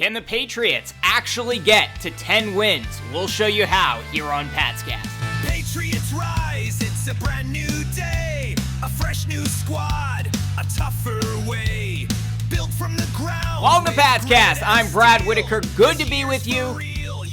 Can the Patriots actually get to 10 wins? We'll show you how here on Patscast. Patriots rise, it's a brand new day. A fresh new squad, a tougher way. Built from the ground. Welcome to Patscast. I'm Brad Whitaker. Good to be with you.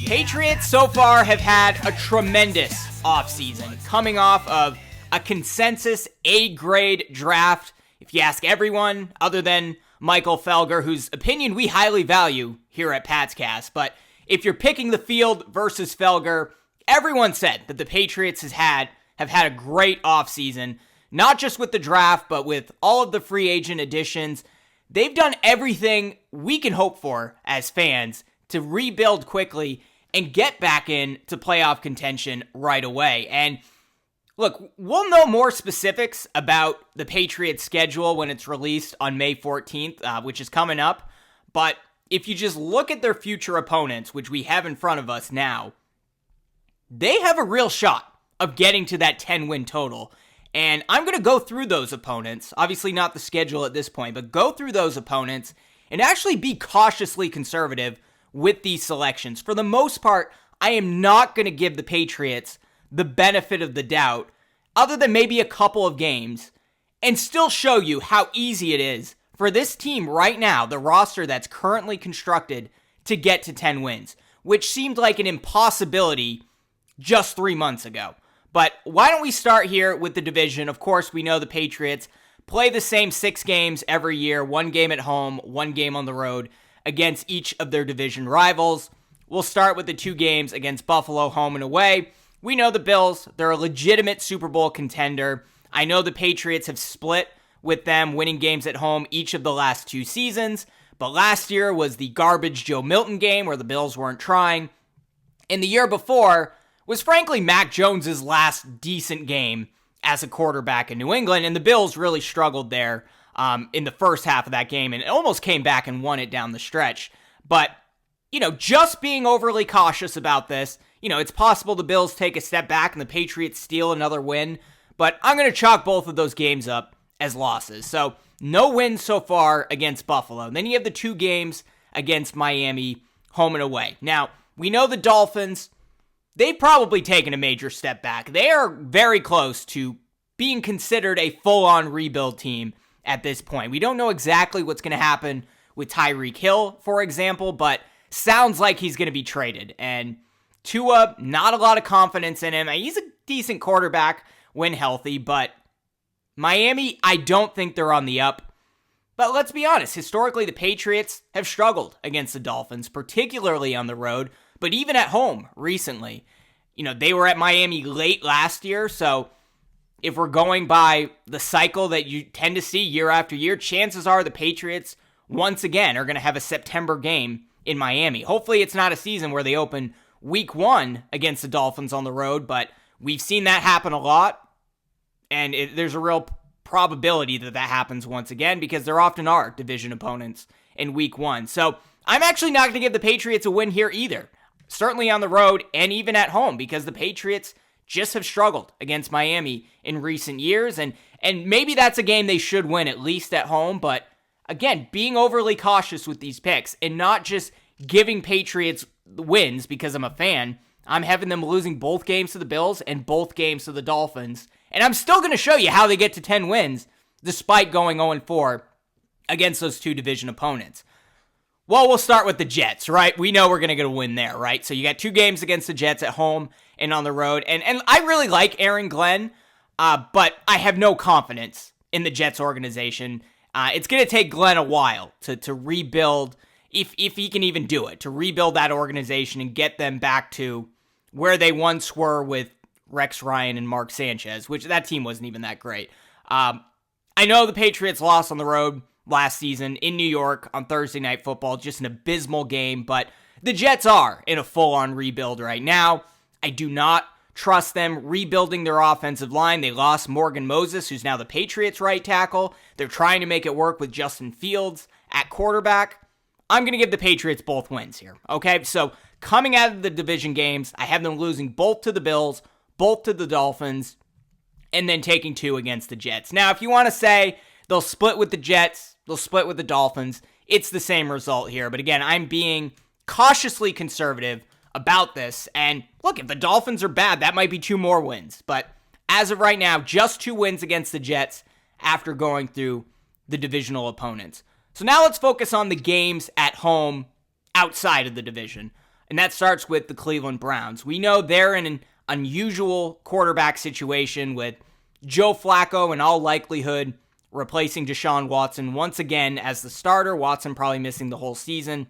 Patriots so far have had a tremendous offseason, coming off of a consensus A-grade draft. If you ask everyone other than Michael Felger, whose opinion we highly value here at Patscast. But if you're picking the field versus Felger, everyone said that the Patriots have had a great offseason, not just with the draft, but with all of the free agent additions. They've done everything we can hope for as fans to rebuild quickly and get back into playoff contention right away. And look, we'll know more specifics about the Patriots' schedule when it's released on May 14th, which is coming up. But if you just look at their future opponents, which we have in front of us now, they have a real shot of getting to that 10-win total. And I'm going to go through those opponents, obviously not the schedule at this point, but go through those opponents and actually be cautiously conservative with these selections. For the most part, I am not going to give the Patriots the benefit of the doubt, other than maybe a couple of games, and still show you how easy it is for this team right now, the roster that's currently constructed, to get to 10 wins, which seemed like an impossibility just 3 months ago. But why don't we start here with the division? Of course, we know the Patriots play the same 6 games every year, 1 game at home, 1 game on the road against each of their division rivals. We'll start with the 2 games against Buffalo, home and away. We know the Bills, they're a legitimate Super Bowl contender. I know the Patriots have split with them, winning games at home each of the last 2 seasons, but last year was the garbage Joe Milton game where the Bills weren't trying. And the year before was frankly Mac Jones's last decent game as a quarterback in New England, and the Bills really struggled there in the first half of that game and almost came back and won it down the stretch. But, just being overly cautious about this, it's possible the Bills take a step back and the Patriots steal another win, but I'm going to chalk both of those games up as losses. So, no wins so far against Buffalo. And then you have the 2 games against Miami, home and away. Now, we know the Dolphins, they've probably taken a major step back. They are very close to being considered a full-on rebuild team at this point. We don't know exactly what's going to happen with Tyreek Hill, for example, but sounds like he's going to be traded. And Tua, not a lot of confidence in him. He's a decent quarterback when healthy, but Miami, I don't think they're on the up. But let's be honest, historically the Patriots have struggled against the Dolphins, particularly on the road, but even at home recently. They were at Miami late last year, so if we're going by the cycle that you tend to see year after year, chances are the Patriots once again are going to have a September game in Miami. Hopefully it's not a season where they open week 1 against the Dolphins on the road, but we've seen that happen a lot, and there's a real probability that happens once again because there often are division opponents in week 1. So I'm actually not going to give the Patriots a win here either, certainly on the road and even at home, because the Patriots just have struggled against Miami in recent years, and maybe that's a game they should win at least at home, but again, being overly cautious with these picks and not just giving Patriots wins because I'm a fan. I'm having them losing both games to the Bills and both games to the Dolphins, and I'm still going to show you how they get to 10 wins despite going 0-4 against those 2 division opponents. Well, we'll start with the Jets, right? We know we're going to get a win there, right? So you got 2 games against the Jets at home and on the road. And I really like Aaron Glenn, but I have no confidence in the Jets organization. It's going to take Glenn a while to rebuild, if he can even do it, to rebuild that organization and get them back to where they once were with Rex Ryan and Mark Sanchez, which that team wasn't even that great. I know the Patriots lost on the road last season in New York on Thursday Night Football, just an abysmal game, but the Jets are in a full-on rebuild right now. I do not trust them rebuilding their offensive line. They lost Morgan Moses, who's now the Patriots' right tackle. They're trying to make it work with Justin Fields at quarterback. I'm going to give the Patriots both wins here, okay? So coming out of the division games, I have them losing both to the Bills, both to the Dolphins, and then taking 2 against the Jets. Now, if you want to say they'll split with the Jets, they'll split with the Dolphins, it's the same result here. But again, I'm being cautiously conservative about this. And look, if the Dolphins are bad, that might be 2 more wins. But as of right now, just 2 wins against the Jets after going through the divisional opponents. So now let's focus on the games at home outside of the division. And that starts with the Cleveland Browns. We know they're in an unusual quarterback situation with Joe Flacco in all likelihood replacing Deshaun Watson once again as the starter. Watson probably missing the whole season.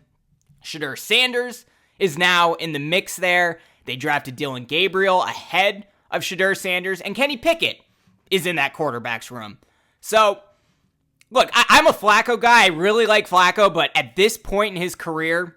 Shedeur Sanders is now in the mix there. They drafted Dylan Gabriel ahead of Shedeur Sanders, and Kenny Pickett is in that quarterback's room. So, look, I'm a Flacco guy. I really like Flacco, but at this point in his career,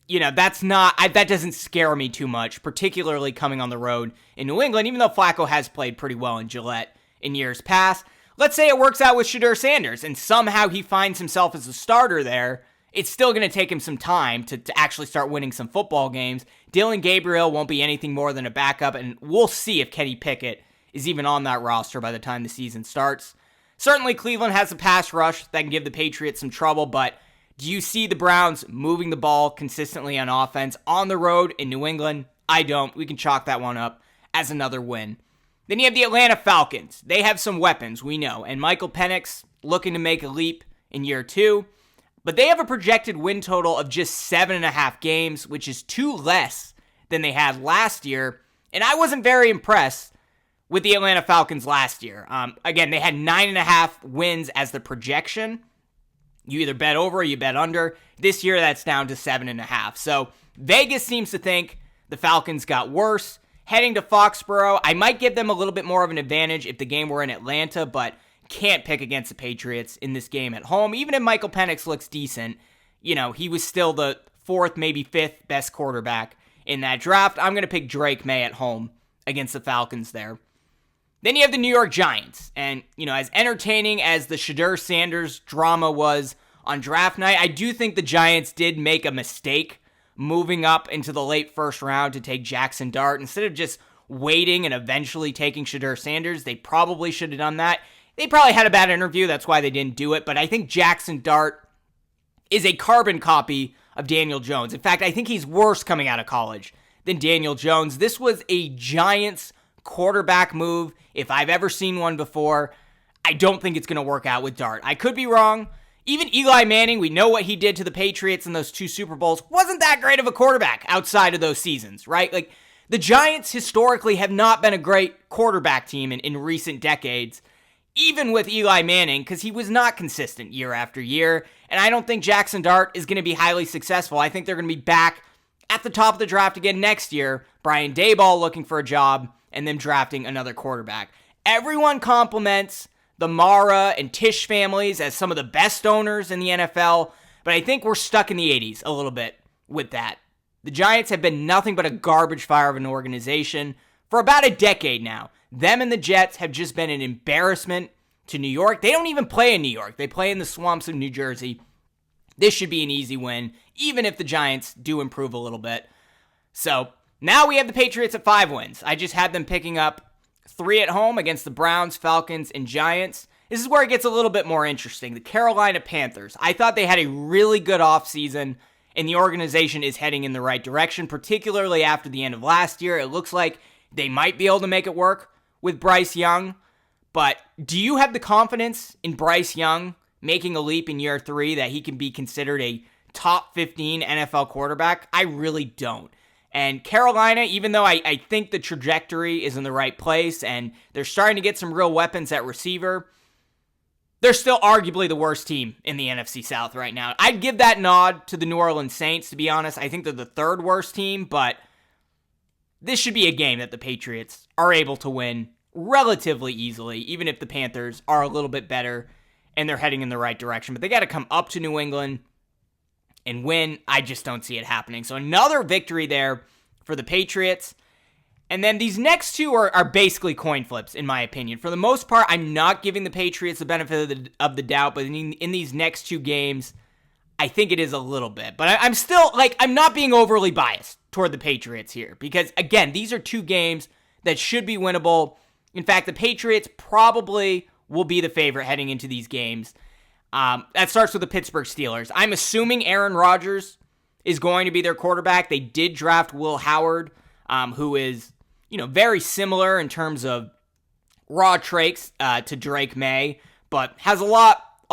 that doesn't scare me too much, particularly coming on the road in New England, even though Flacco has played pretty well in Gillette in years past. Let's say it works out with Shedeur Sanders, and somehow he finds himself as a starter there. It's still going to take him some time to actually start winning some football games. Dylan Gabriel won't be anything more than a backup, and we'll see if Kenny Pickett is even on that roster by the time the season starts. Certainly, Cleveland has a pass rush that can give the Patriots some trouble, but do you see the Browns moving the ball consistently on offense on the road in New England? I don't. We can chalk that one up as another win. Then you have the Atlanta Falcons. They have some weapons, we know, and Michael Penix looking to make a leap in year 2. But they have a projected win total of just 7.5 games, which is 2 less than they had last year. And I wasn't very impressed with the Atlanta Falcons last year. Again, they had 9.5 wins as the projection. You either bet over or you bet under. This year, that's down to 7.5. So Vegas seems to think the Falcons got worse. Heading to Foxborough, I might give them a little bit more of an advantage if the game were in Atlanta, but can't pick against the Patriots in this game at home. Even if Michael Penix looks decent, he was still the 4th, maybe 5th best quarterback in that draft. I'm going to pick Drake May at home against the Falcons there. Then you have the New York Giants. And, as entertaining as the Shedeur Sanders drama was on draft night, I do think the Giants did make a mistake moving up into the late first round to take Jackson Dart. Instead of just waiting and eventually taking Shedeur Sanders, they probably should have done that. They probably had a bad interview, that's why they didn't do it, but I think Jackson Dart is a carbon copy of Daniel Jones. In fact, I think he's worse coming out of college than Daniel Jones. This was a Giants quarterback move, if I've ever seen one before. I don't think it's going to work out with Dart. I could be wrong. Even Eli Manning, we know what he did to the Patriots in those 2 Super Bowls, wasn't that great of a quarterback outside of those seasons, right? Like, the Giants historically have not been a great quarterback team in recent decades, even with Eli Manning, because he was not consistent year after year, and I don't think Jackson Dart is going to be highly successful. I think they're going to be back at the top of the draft again next year, Brian Daboll looking for a job, and them drafting another quarterback. Everyone compliments the Mara and Tisch families as some of the best owners in the NFL, but I think we're stuck in the 80s a little bit with that. The Giants have been nothing but a garbage fire of an organization for about a decade now. Them and the Jets have just been an embarrassment to New York. They don't even play in New York. They play in the swamps of New Jersey. This should be an easy win, even if the Giants do improve a little bit. So now we have the Patriots at 5 wins. I just had them picking up 3 at home against the Browns, Falcons, and Giants. This is where it gets a little bit more interesting. The Carolina Panthers. I thought they had a really good offseason, and the organization is heading in the right direction, particularly after the end of last year. It looks like they might be able to make it work with Bryce Young. But do you have the confidence in Bryce Young making a leap in year 3 that he can be considered a top 15 NFL quarterback? I really don't. And Carolina, even though I think the trajectory is in the right place and they're starting to get some real weapons at receiver, they're still arguably the worst team in the NFC South right now. I'd give that nod to the New Orleans Saints, to be honest. I think they're the 3rd worst team, but this should be a game that the Patriots are able to win relatively easily, even if the Panthers are a little bit better and they're heading in the right direction. But they got to come up to New England and win. I just don't see it happening. So another victory there for the Patriots. And then these next 2 are basically coin flips, in my opinion. For the most part, I'm not giving the Patriots the benefit of the doubt, but in these next 2 games, I think it is a little bit. But I'm still, I'm not being overly biased toward the Patriots here. Because, again, these are 2 games that should be winnable. In fact, the Patriots probably will be the favorite heading into these games. That starts with the Pittsburgh Steelers. I'm assuming Aaron Rodgers is going to be their quarterback. They did draft Will Howard, who is, very similar in terms of raw traits to Drake May, but has a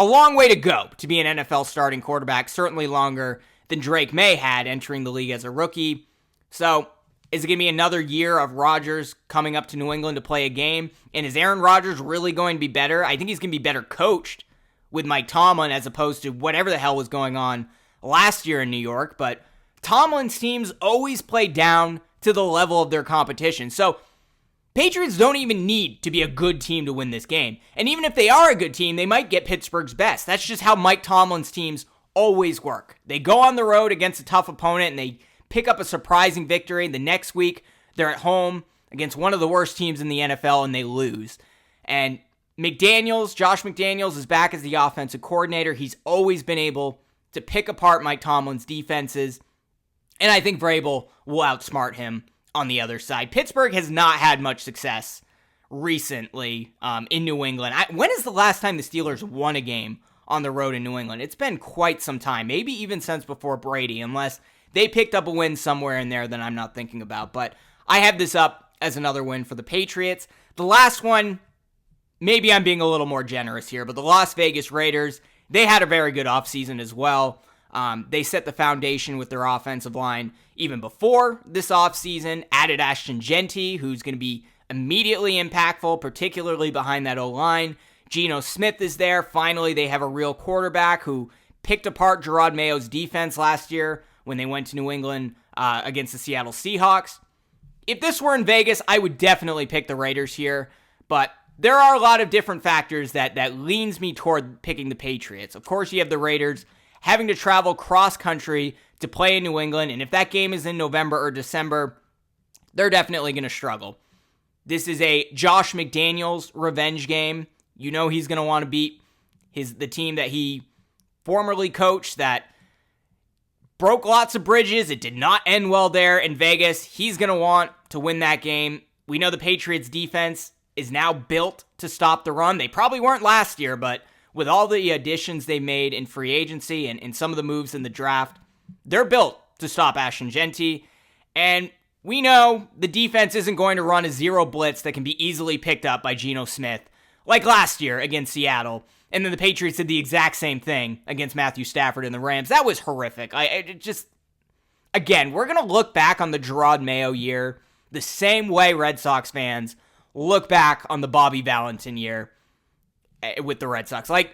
long way to go to be an NFL starting quarterback, certainly longer than Drake May had entering the league as a rookie. So, is it going to be another year of Rodgers coming up to New England to play a game? And is Aaron Rodgers really going to be better? I think he's going to be better coached with Mike Tomlin as opposed to whatever the hell was going on last year in New York. But Tomlin's teams always play down to the level of their competition. So, Patriots don't even need to be a good team to win this game. And even if they are a good team, they might get Pittsburgh's best. That's just how Mike Tomlin's teams always work. They go on the road against a tough opponent and they pick up a surprising victory. The next week, they're at home against one of the worst teams in the NFL and they lose. And Josh McDaniels is back as the offensive coordinator. He's always been able to pick apart Mike Tomlin's defenses. And I think Vrabel will outsmart him on the other side. Pittsburgh has not had much success recently in New England. When is the last time the Steelers won a game on the road in New England? It's been quite some time, maybe even since before Brady, unless they picked up a win somewhere in there that I'm not thinking about. But I have this up as another win for the Patriots. The last one, maybe I'm being a little more generous here, but the Las Vegas Raiders, they had a very good offseason as well. They set the foundation with their offensive line even before this offseason, added Ashton Genty, who's going to be immediately impactful, particularly behind that O-line. Geno Smith is there. Finally, they have a real quarterback who picked apart Gerard Mayo's defense last year when they went to New England against the Seattle Seahawks. If this were in Vegas, I would definitely pick the Raiders here, but there are a lot of different factors that leans me toward picking the Patriots. Of course, you have the Raiders having to travel cross-country to play in New England, and if that game is in November or December, they're definitely going to struggle. This is a Josh McDaniels revenge game. You know he's going to want to beat the team that he formerly coached that broke lots of bridges. It did not end well there in Vegas. He's going to want to win that game. We know the Patriots defense is now built to stop the run. They probably weren't last year, but with all the additions they made in free agency and some of the moves in the draft, they're built to stop Ashton Genty. And we know the defense isn't going to run a zero blitz that can be easily picked up by Geno Smith, like last year against Seattle. And then the Patriots did the exact same thing against Matthew Stafford and the Rams. That was horrific. Again, we're going to look back on the Gerard Mayo year the same way Red Sox fans look back on the Bobby Valentin year with the Red Sox. I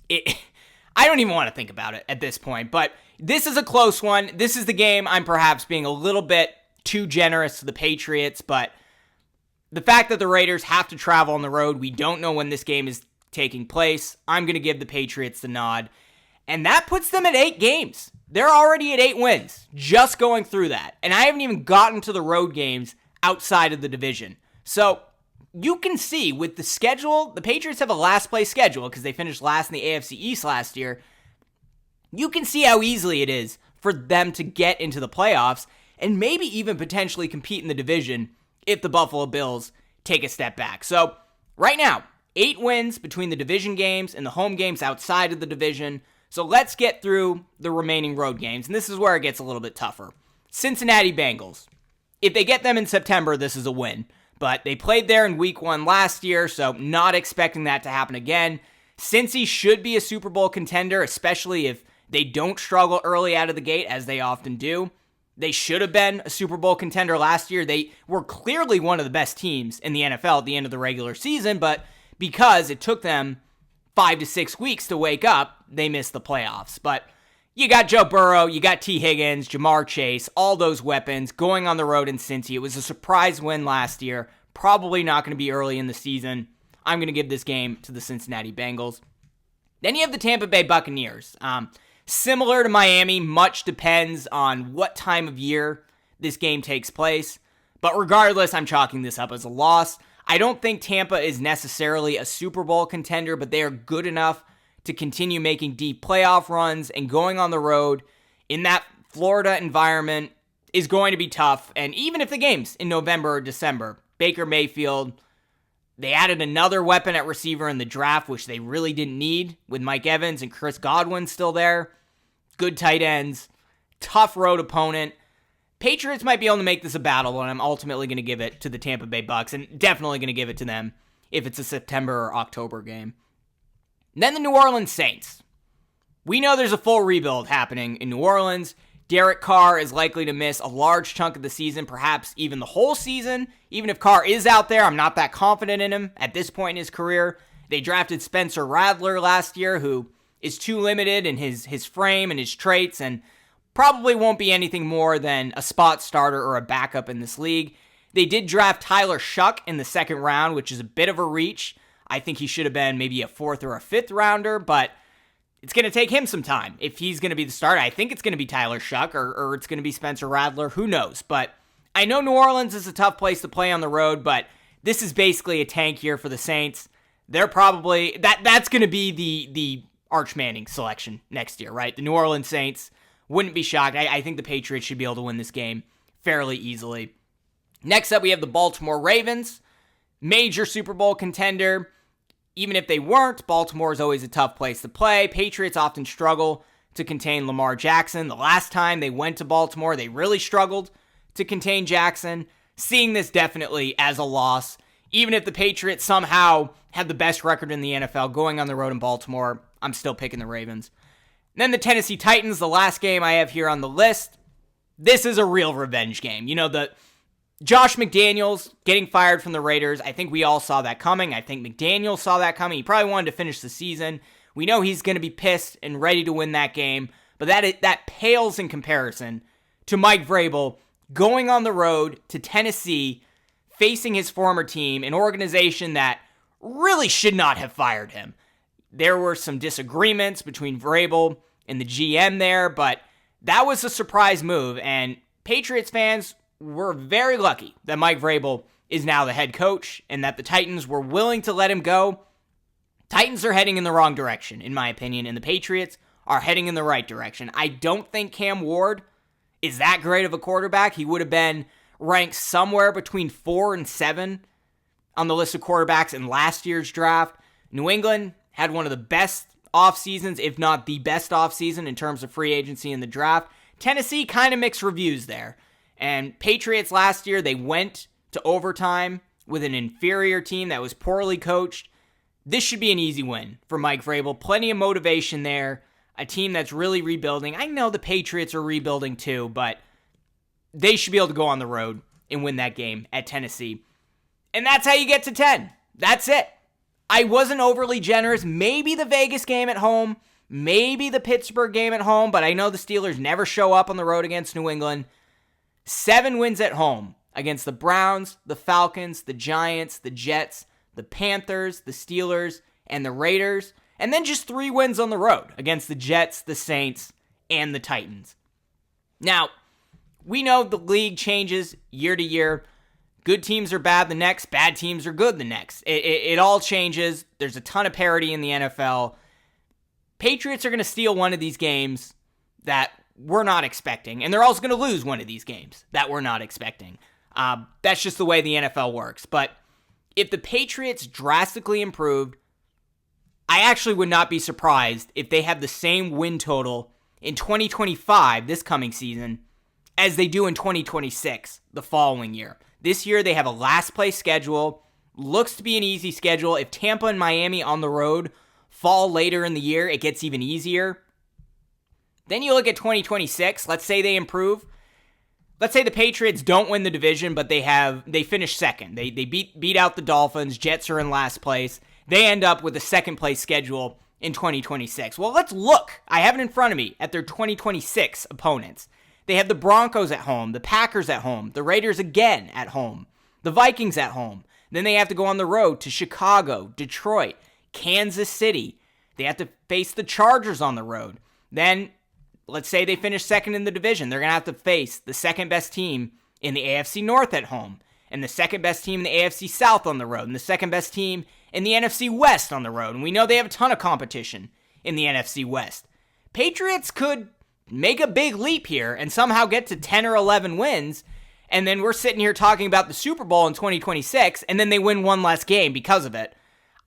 don't even want to think about it at this point, but this is a close one. This is the game I'm perhaps being a little bit too generous to the Patriots, but the fact that the Raiders have to travel on the road, we don't know when this game is taking place. I'm going to give the Patriots the nod, and that puts them at 8 games. They're already at 8 wins, just going through that, and I haven't even gotten to the road games outside of the division. So you can see with the schedule, the Patriots have a last place schedule because they finished last in the AFC East last year. You can see how easily it is for them to get into the playoffs and maybe even potentially compete in the division if the Buffalo Bills take a step back. So right now, 8 wins between the division games and the home games outside of the division. So let's get through the remaining road games, and this is where it gets a little bit tougher. Cincinnati Bengals. If they get them in September, this is a win. But they played there in week 1 last year, so not expecting that to happen again. Cincy should be a Super Bowl contender, especially if they don't struggle early out of the gate, as they often do. They should have been a Super Bowl contender last year. They were clearly one of the best teams in the NFL at the end of the regular season, but because it took them 5 to 6 weeks to wake up, they missed the playoffs. But you got Joe Burrow, you got T. Higgins, Jamar Chase, all those weapons going on the road in Cincy. It was a surprise win last year. Probably not going to be early in the season. I'm going to give this game to the Cincinnati Bengals. Then you have the Tampa Bay Buccaneers. Similar to Miami, much depends on what time of year this game takes place. But regardless, I'm chalking this up as a loss. I don't think Tampa is necessarily a Super Bowl contender, but they are good enough to continue making deep playoff runs, and going on the road in that Florida environment is going to be tough. And even if the game's in November or December, Baker Mayfield They added another weapon at receiver in the draft, which they really didn't need, with Mike Evans and Chris Godwin still there. Good tight ends. Tough road opponent. Patriots might be able to make this a battle, and I'm ultimately going to give it to the Tampa Bay Bucks, and definitely going to give it to them if it's a September or October game. Then the New Orleans Saints. We know there's a full rebuild happening in New Orleans. Derek Carr is likely to miss a large chunk of the season, perhaps even the whole season. Even if Carr is out there, I'm not that confident in him at this point in his career. They drafted Spencer Rattler last year, who is too limited in his frame and his traits, and probably won't be anything more than a spot starter or a backup in this league. They did draft Tyler Shuck in the second round, which is a bit of a reach. I think he should have been maybe a fourth or a fifth rounder, but it's going to take him some time. If he's going to be the starter, I think it's going to be Tyler Shuck or it's going to be Spencer Rattler. Who knows? But I know New Orleans is a tough place to play on the road, but this is basically a tank year for the Saints. They're probably, that's going to be the Arch Manning selection next year, right? The New Orleans Saints. Wouldn't be shocked. I think the Patriots should be able to win this game fairly easily. Next up, we have the Baltimore Ravens. Major Super Bowl contender. Even if they weren't, Baltimore is always a tough place to play. Patriots often struggle to contain Lamar Jackson. The last time they went to Baltimore, they really struggled to contain Jackson. Seeing this definitely as a loss. Even if the Patriots somehow had the best record in the NFL going on the road in Baltimore, I'm still picking the Ravens. Then the Tennessee Titans, the last game I have here on the list. This is a real revenge game. You know, the Josh McDaniels getting fired from the Raiders. I think we all saw that coming. I think McDaniels saw that coming. He probably wanted to finish the season. We know he's going to be pissed and ready to win that game. But that pales in comparison to Mike Vrabel going on the road to Tennessee, facing his former team, an organization that really should not have fired him. There were some disagreements between Vrabel and the GM there, but that was a surprise move, and Patriots fans were very lucky that Mike Vrabel is now the head coach and that the Titans were willing to let him go. Titans are heading in the wrong direction, in my opinion, and the Patriots are heading in the right direction. I don't think Cam Ward is that great of a quarterback. He would have been ranked somewhere between 4 and 7 on the list of quarterbacks in last year's draft. New England had one of the best off seasons, if not the best off season in terms of free agency in the draft. Tennessee kind of mixed reviews there. And Patriots last year, they went to overtime with an inferior team that was poorly coached. This should be an easy win for Mike Vrabel. Plenty of motivation there. A team that's really rebuilding. I know the Patriots are rebuilding too, but they should be able to go on the road and win that game at Tennessee. And that's how you get to 10. That's it. I wasn't overly generous. Maybe the Vegas game at home, maybe the Pittsburgh game at home, but I know the Steelers never show up on the road against New England. 7 wins at home against the Browns, the Falcons, the Giants, the Jets, the Panthers, the Steelers, and the Raiders. And then just 3 wins on the road against the Jets, the Saints, and the Titans. Now, we know the league changes year to year. Good teams are bad the next, bad teams are good the next. It all changes. There's a ton of parity in the NFL. Patriots are going to steal one of these games that we're not expecting, and they're also going to lose one of these games that we're not expecting. That's just the way the NFL works. But if the Patriots drastically improved, I actually would not be surprised if they have the same win total in 2025, this coming season, as they do in 2026, the following year. This year, they have a last-place schedule. Looks to be an easy schedule. If Tampa and Miami on the road fall later in the year, it gets even easier. Then you look at 2026. Let's say they improve. Let's say the Patriots don't win the division, but they finish second. They beat out the Dolphins. Jets are in last place. They end up with a second-place schedule in 2026. Well, let's look. I have it in front of me at their 2026 opponents. They have the Broncos at home, the Packers at home, the Raiders again at home, the Vikings at home. Then they have to go on the road to Chicago, Detroit, Kansas City. They have to face the Chargers on the road. Then, let's say they finish second in the division. They're going to have to face the second best team in the AFC North at home, and the second best team in the AFC South on the road, and the second best team in the NFC West on the road. And we know they have a ton of competition in the NFC West. Patriots could make a big leap here and somehow get to 10 or 11 wins, and then we're sitting here talking about the Super Bowl in 2026, and then they win one less game because of it.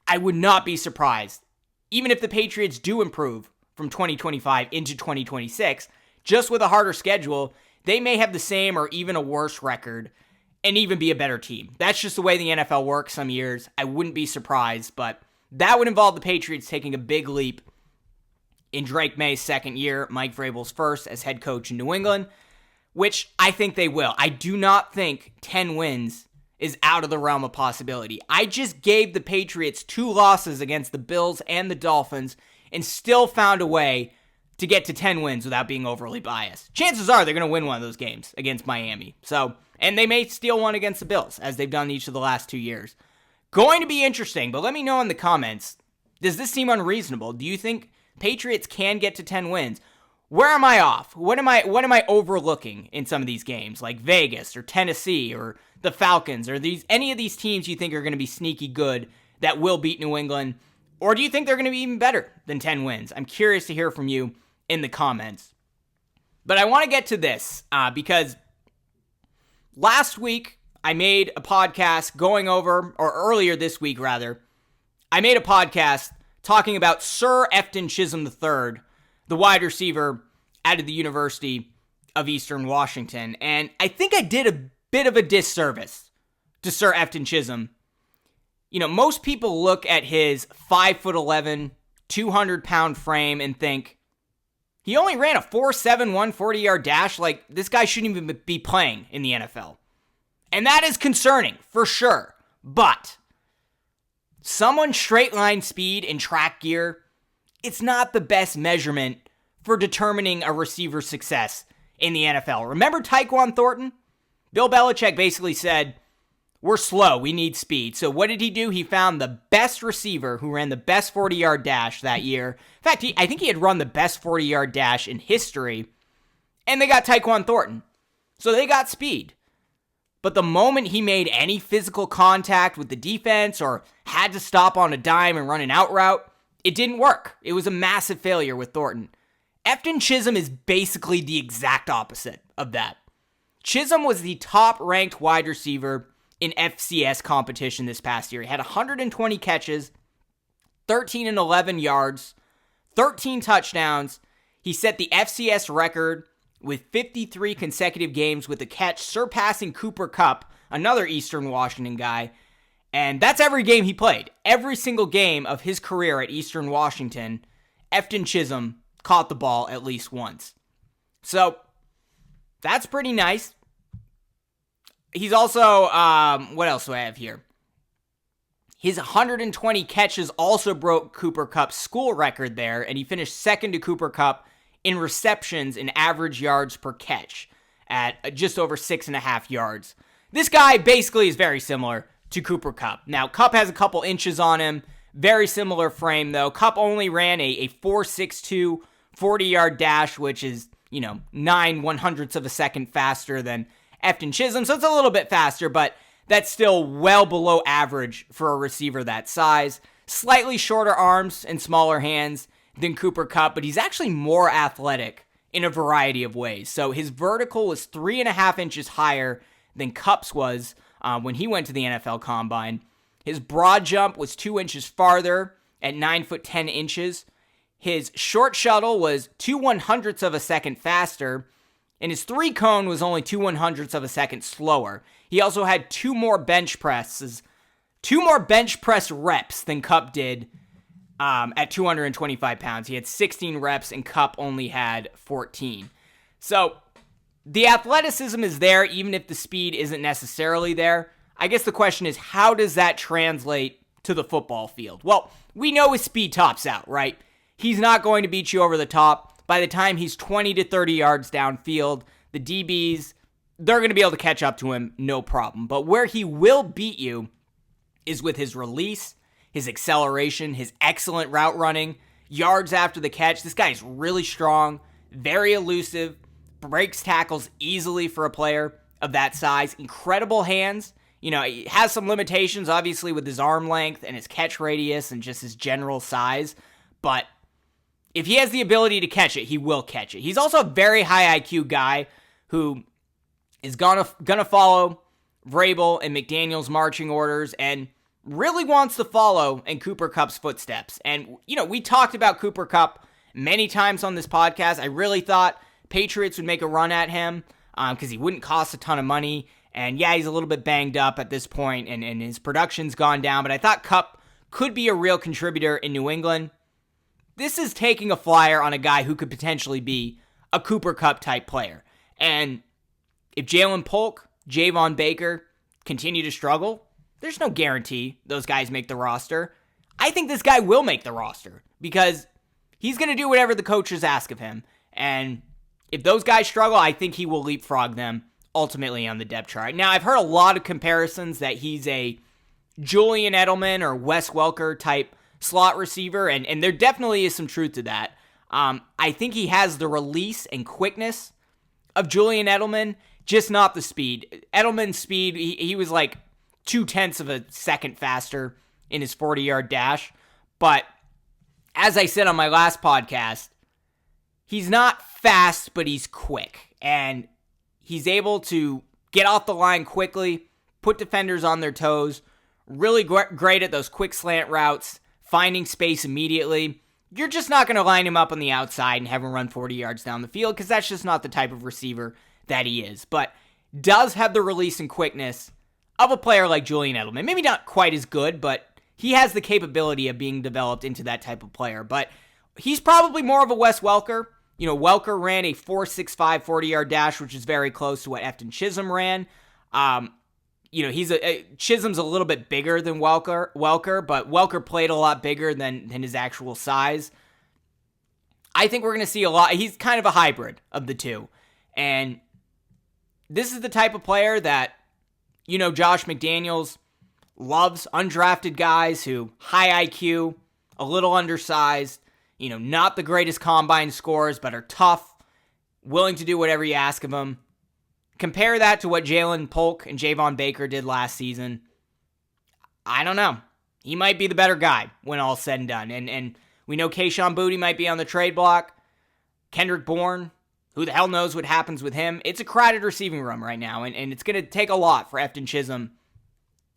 I would not be surprised, even if the Patriots do improve from 2025 into 2026, just with a harder schedule, they may have the same or even a worse record and even be a better team. That's just the way the NFL works some years. I wouldn't be surprised, but that would involve the Patriots taking a big leap in Drake May's second year, Mike Vrabel's first as head coach in New England, which I think they will. I do not think 10 wins is out of the realm of possibility. I just gave the Patriots 2 losses against the Bills and the Dolphins and still found a way to get to 10 wins without being overly biased. Chances are they're going to win one of those games against Miami. And they may steal one against the Bills, as they've done each of the last 2 years. Going to be interesting, but let me know in the comments, does this seem unreasonable? Do you think Patriots can get to 10 wins? Where am I off? What am I overlooking in some of these games, like Vegas or Tennessee or the Falcons or any of these teams you think are going to be sneaky good that will beat New England? Or do you think they're going to be even better than 10 wins? I'm curious to hear from you in the comments. But I want to get to this because last week I made a podcast earlier this week rather, I made a podcast talking about Sir Eftton Chisum III, the wide receiver out of the University of Eastern Washington. And I think I did a bit of a disservice to Sir Eftton Chisum. You know, most people look at his 5'11", 200-pound frame and think, he only ran a 4.7 140-yard dash. Like, this guy shouldn't even be playing in the NFL. And that is concerning, for sure. But someone's straight line speed in track gear, it's not the best measurement for determining a receiver's success in the NFL. Remember Tyquan Thornton? Bill Belichick basically said, we're slow, we need speed. So what did he do? He found the best receiver who ran the best 40-yard dash that year. In fact, I think he had run the best 40-yard dash in history. And they got Tyquan Thornton. So they got speed. But the moment he made any physical contact with the defense or had to stop on a dime and run an out route, it didn't work. It was a massive failure with Thornton. Eftton Chisum is basically the exact opposite of that. Chisum was the top-ranked wide receiver in FCS competition this past year. He had 120 catches, 13 and 11 yards, 13 touchdowns. He set the FCS record with 53 consecutive games with a catch, surpassing Cooper Kupp, another Eastern Washington guy. And that's every game he played. Every single game of his career at Eastern Washington, Eftton Chisum caught the ball at least once. So, that's pretty nice. He's also, what else do I have here? His 120 catches also broke Cooper Kupp's school record there, and he finished second to Cooper Kupp in receptions and average yards per catch at just over 6.5 yards. This guy basically is very similar to Cooper Kupp. Now, Kupp has a couple inches on him, very similar frame though. Kupp only ran a 4.62 40-yard dash, which is, 9/100ths of a second faster than Eftton Chisum, so it's a little bit faster, but that's still well below average for a receiver that size. Slightly shorter arms and smaller hands than Cooper Kupp, but he's actually more athletic in a variety of ways. So his vertical was 3.5 inches higher than Kupp's was when he went to the NFL Combine. His broad jump was 2 inches farther at 9 foot 10 inches. His short shuttle was 2/100ths of a second faster, and his 3-cone was only 2/100ths of a second slower. He also had 2 more bench press reps than Kupp did at 225 pounds. He had 16 reps, and Kupp only had 14. So the athleticism is there, even if the speed isn't necessarily there. I guess the question is, how does that translate to the football field? Well, we know his speed tops out, right? He's not going to beat you over the top. By the time he's 20 to 30 yards downfield, the DBs, they're going to be able to catch up to him, no problem. But where he will beat you is with his release, his acceleration, his excellent route running, yards after the catch. This guy is really strong, very elusive, breaks tackles easily for a player of that size, incredible hands. He has some limitations, obviously, with his arm length and his catch radius and just his general size, but if he has the ability to catch it, he will catch it. He's also a very high IQ guy who is gonna follow Vrabel and McDaniel's marching orders and really wants to follow in Cooper Kupp's footsteps. And, we talked about Cooper Kupp many times on this podcast. I really thought Patriots would make a run at him because he wouldn't cost a ton of money. And yeah, he's a little bit banged up at this point, and his production's gone down. But I thought Kupp could be a real contributor in New England. This is taking a flyer on a guy who could potentially be a Cooper Kupp type player. And if Jalen Polk, Javon Baker continue to struggle, there's no guarantee those guys make the roster. I think this guy will make the roster because he's going to do whatever the coaches ask of him. And if those guys struggle, I think he will leapfrog them ultimately on the depth chart. Now, I've heard a lot of comparisons that he's a Julian Edelman or Wes Welker type slot receiver, and there definitely is some truth to that. I think he has the release and quickness of Julian Edelman, just not the speed. Edelman's speed, he was like 0.2 of a second faster in his 40-yard dash. But as I said on my last podcast, he's not fast, but he's quick. And he's able to get off the line quickly, put defenders on their toes, really great at those quick slant routes, finding space immediately. You're just not going to line him up on the outside and have him run 40 yards down the field because that's just not the type of receiver that he is. But does have the release and quickness of a player like Julian Edelman. Maybe not quite as good, but he has the capability of being developed into that type of player. But he's probably more of a Wes Welker. Welker ran a 4.65 40-yard dash, which is very close to what Eftton Chisum ran. Chisum's a little bit bigger than Welker, but Welker played a lot bigger than his actual size. I think we're going to see a lot. He's kind of a hybrid of the two. And this is the type of player that, Josh McDaniels loves, undrafted guys who high IQ, a little undersized, not the greatest combine scores, but are tough, willing to do whatever you ask of them. Compare that to what Jalen Polk and Javon Baker did last season. I don't know. He might be the better guy when all's said and done. And we know Kayshon Boutte might be on the trade block. Kendrick Bourne, who the hell knows what happens with him. It's a crowded receiving room right now, and it's going to take a lot for Eftton Chisum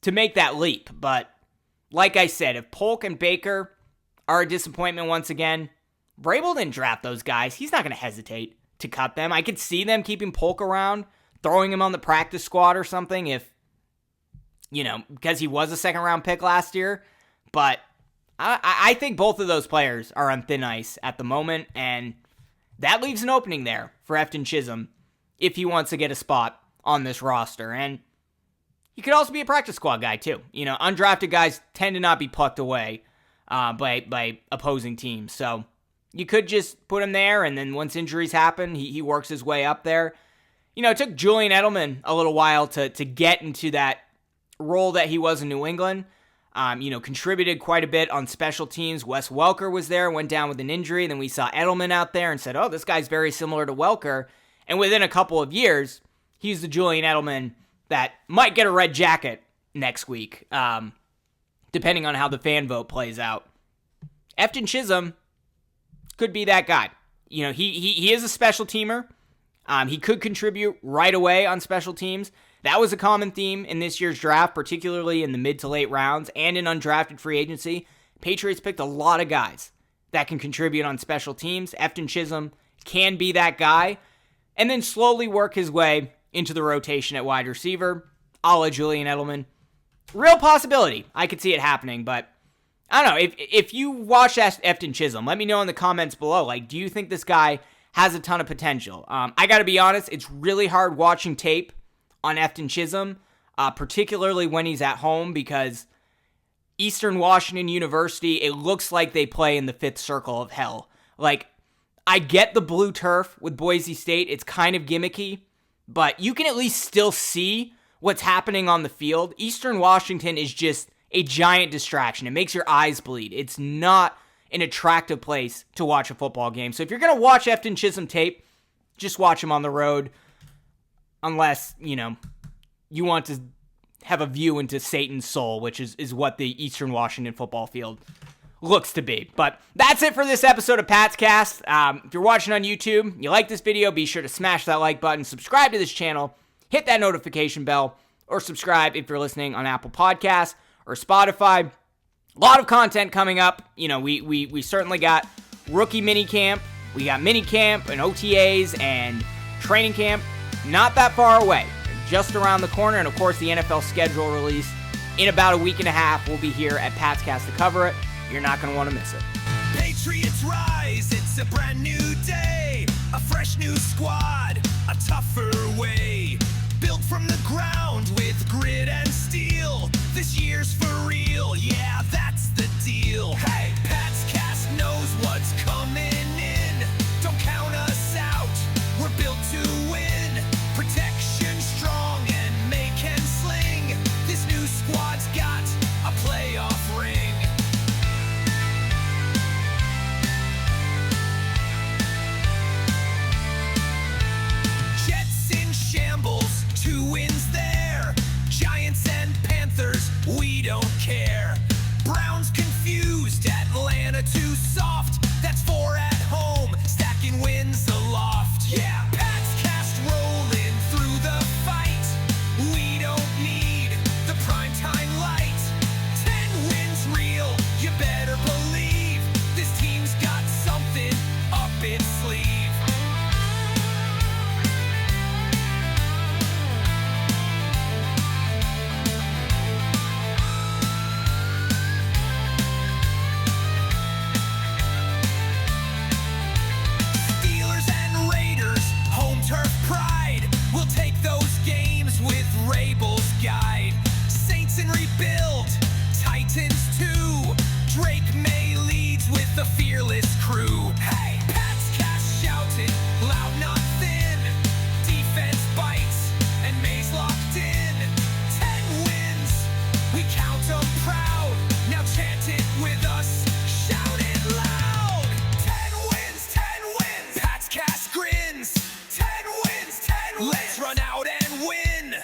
to make that leap. But like I said, if Polk and Baker are a disappointment once again, Vrabel didn't draft those guys. He's not going to hesitate to cut them. I could see them keeping Polk around, throwing him on the practice squad or something if, because he was a second-round pick last year. But I think both of those players are on thin ice at the moment, and that leaves an opening there for Eftton Chisum if he wants to get a spot on this roster. And he could also be a practice squad guy, too. Undrafted guys tend to not be plucked away by opposing teams. So you could just put him there, and then once injuries happen, he works his way up there. It took Julian Edelman a little while to get into that role that he was in New England. Contributed quite a bit on special teams. Wes Welker was there, went down with an injury. Then we saw Edelman out there and said, oh, this guy's very similar to Welker. And within a couple of years, he's the Julian Edelman that might get a red jacket next week, depending on how the fan vote plays out. Eftton Chisum could be that guy. He is a special teamer. He could contribute right away on special teams. That was a common theme in this year's draft, particularly in the mid to late rounds and in undrafted free agency. Patriots picked a lot of guys that can contribute on special teams. Eftton Chisum can be that guy, and then slowly work his way into the rotation at wide receiver, a la Julian Edelman. Real possibility. I could see it happening, but I don't know. If you watch Eftton Chisum, let me know in the comments below. Do you think this guy has a ton of potential? I got to be honest, it's really hard watching tape on Eftton Chisum, particularly when he's at home, because Eastern Washington University, it looks like they play in the fifth circle of hell. I get the blue turf with Boise State. It's kind of gimmicky, but you can at least still see what's happening on the field. Eastern Washington is just a giant distraction. It makes your eyes bleed. It's not an attractive place to watch a football game. So if you're going to watch Eftton Chisum tape, just watch him on the road. Unless, you want to have a view into Satan's soul, which is what the Eastern Washington football field looks to be. But that's it for this episode of Pat's Cast. If you're watching on YouTube, you like this video, be sure to smash that like button, subscribe to this channel, hit that notification bell or subscribe if you're listening on Apple Podcasts or Spotify. A lot of content coming up. You know, we certainly got rookie minicamp. We got minicamp and OTAs and training camp. Not that far away. Just around the corner. And, of course, the NFL schedule release in about a week and a half. We'll be here at Pat's Cast to cover it. You're not going to want to miss it. Patriots rise, it's a brand new day. A fresh new squad, a tougher way. Built from the ground with grit and steel. This year's for real, yeah, that's the deal. Hey, Pat's Cast knows what's coming in. Don't count us out, we're built to win. Protection strong and make and sling. This new squad's got a playoff ring. Shambles, 2 wins there. Giants and Panthers, we don't care. Browns confused, Atlanta too soft. That's 4 at home, stacking wins aloft. Yeah, Pat's Cast rolling through the fight. We don't need the primetime light. 10 wins real, you better believe. This team's got something up its sleeve. Guide. Saints in rebuild, Titans too. Drake May leads with the fearless crew. Hey, Pat's Cast shouting, loud not thin. Defense bites, and May's locked in. 10 wins, we count them proud. Now chant it with us, shout it loud. 10 wins, 10 wins. Pat's Cast grins. 10 wins, 10 wins. Let's run out and win.